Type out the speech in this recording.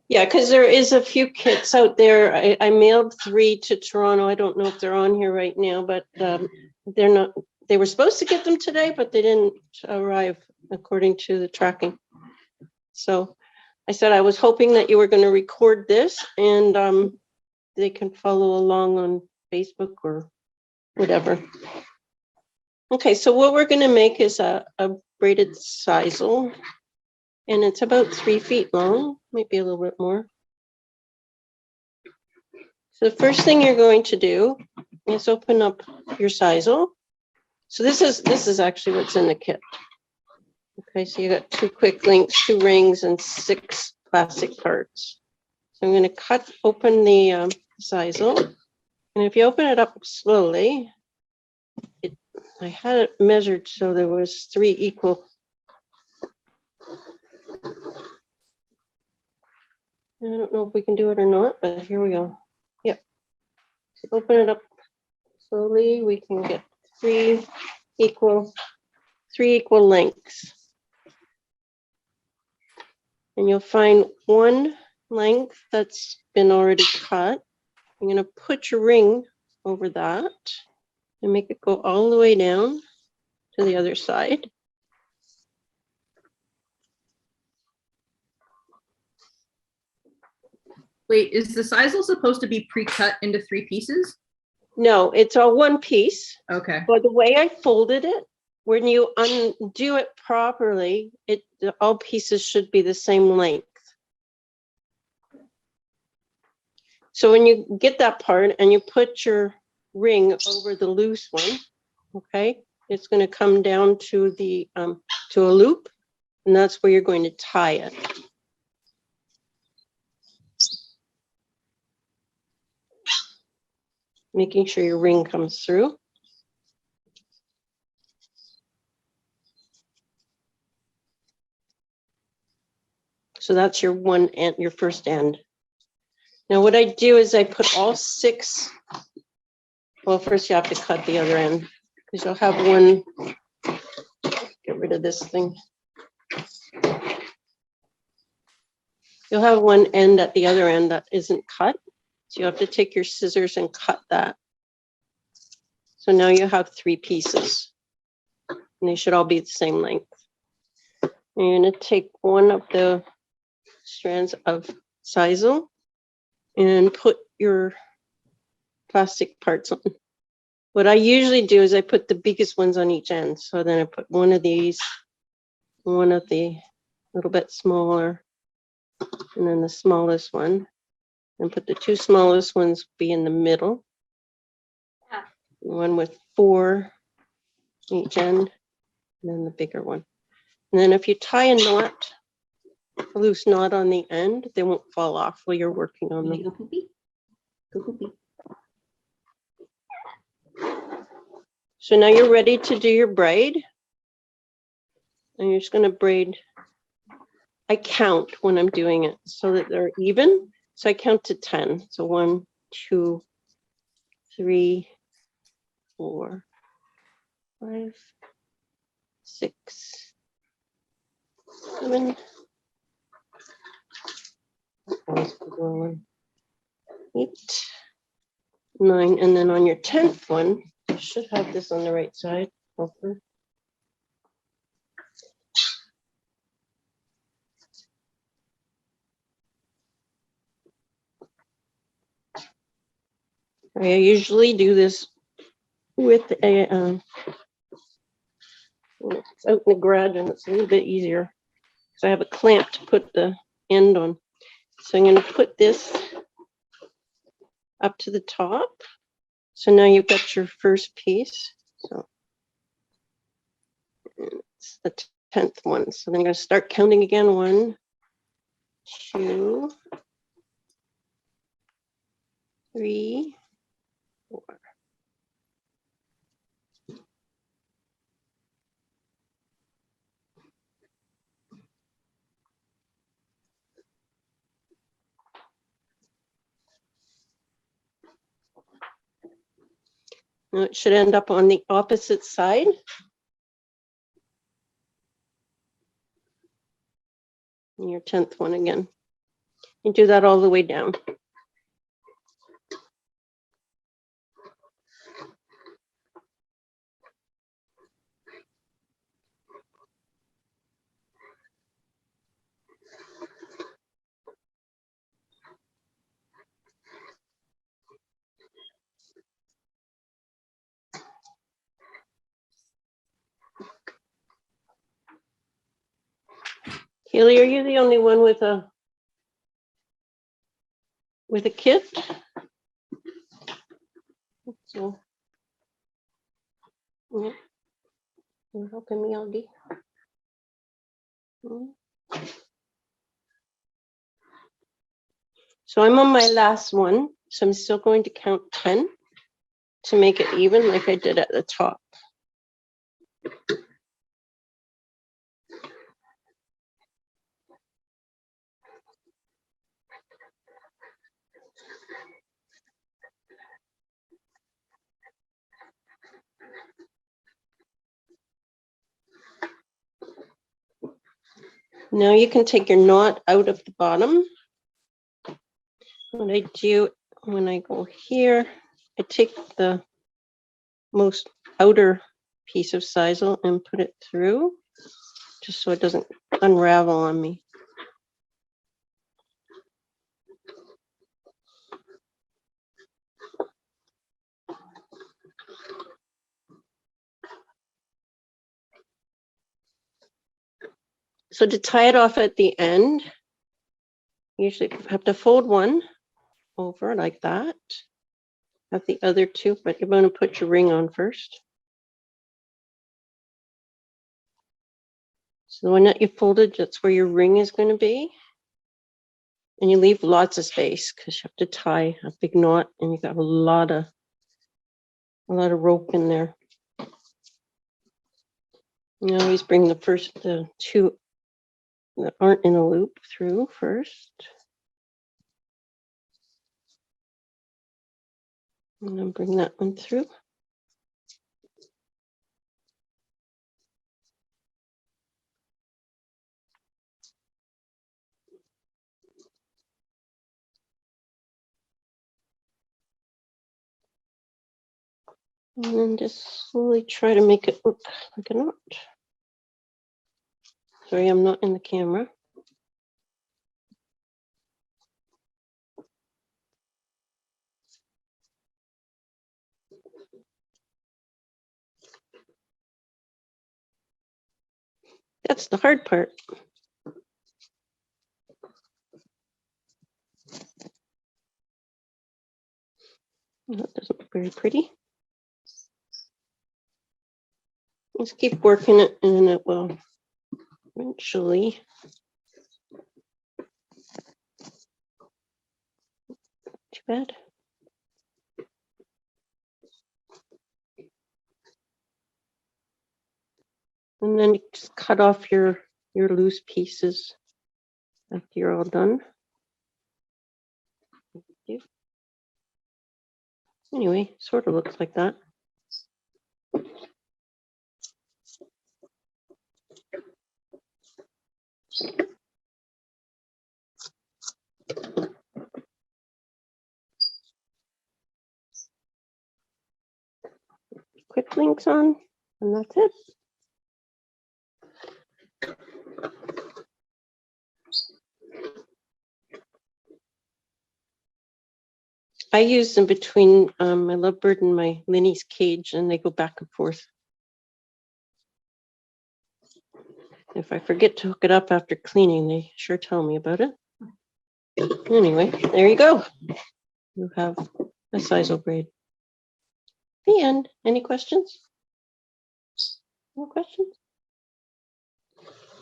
Yeah, because there is a few kits out there. I mailed 3 to Toronto. I don't know if they're on here right now, but they're not. They were supposed to get them today, but they didn't arrive according to the tracking. So I said I was hoping that you were going to record this and they can follow along on Facebook or whatever. Okay, so what we're going to make is a braided sisal, and it's about 3 feet long, maybe a little bit more. So the first thing you're going to do is open up your sisal. So this is actually what's in the kit. Okay, so you got 2 quick links, 2 rings, and 6 plastic parts. So I'm going to cut open the sisal, and if you open it up slowly, I had it measured so there was 3 equal. I don't know if we can do it or not, but here we go. Yep. So open it up slowly. We can get 3 equal lengths. And you'll find 1 length that's been already cut. You're going to put your ring over that and make it go all the way down to the other side. Wait, is the sisal supposed to be pre-cut into 3 pieces? No, it's all 1 piece. Okay. But the way I folded it, when you undo it properly, all pieces should be the same length. So when you get that part and you put your ring over the loose one, okay, it's going to come down to the to a loop, and that's where you're going to tie it. Making sure your ring comes through. So that's your one end, your first end. Now what I do is I put all 6. Well, first you have to cut the other end because you'll have one. Get rid of this thing. You'll have one end at the other end that isn't cut. So you have to take your scissors and cut that. So now you have 3 pieces. And they should all be the same length. And you're going to take one of the strands of sisal and put your plastic parts on. What I usually do is I put the biggest ones on each end. So then I put one of these, one of the little bit smaller, and then the smallest one, and put the 2 smallest ones be in the middle. One with 4 each end, and then the bigger one. And then if you tie a knot, a loose knot on the end, they won't fall off while you're working on them. Go poopy. Go poopy. So now you're ready to do your braid. And you're just going to braid. I count when I'm doing it so that they're even. So I count to 10. So 1, 2, 3, 4, 5, 6, 7, 8, 9, and then on your 10th one, you should have this on the right side. Hopefully. I usually do this with a it's out in the garage and it's a little bit easier because I have a clamp to put the end on. So I'm going to put this up to the top. So now you've got your first piece. So it's the 10th one. So then I'm going to start counting again. 1, 2, 3, 4. Now it should end up on the opposite side. And your 10th one again. You do that all the way down. Haley, are you the only one with a kit? So, yeah. You're helping me, Augie. So I'm on my last one, so I'm still going to count 10 to make it even like I did at the top. Now you can take your knot out of the bottom. What I do when I go here, I take the most outer piece of sisal and put it through, just so it doesn't unravel on me. So to tie it off at the end, you usually have to fold one over like that. Have the other two, but you're going to put your ring on first. So the one that you folded, that's where your ring is going to be. And you leave lots of space because you have to tie a big knot and you got a lot of rope in there. You always bring the two that aren't in a loop through first. And then bring that one through. And then just slowly try to make it look like a knot. Sorry, I'm not in the camera. That's the hard part. That doesn't look very pretty. Let's keep working it and it will eventually. Too bad. And then you just cut off your loose pieces after you're all done. Anyway, sort of looks like that. Quick links on, and that's it. I use them between my lovebird and my Linny's cage, and they go back and forth. If I forget to hook it up after cleaning, they sure tell me about it. Anyway, there you go. You have a sisal braid. The end. Any questions? No questions?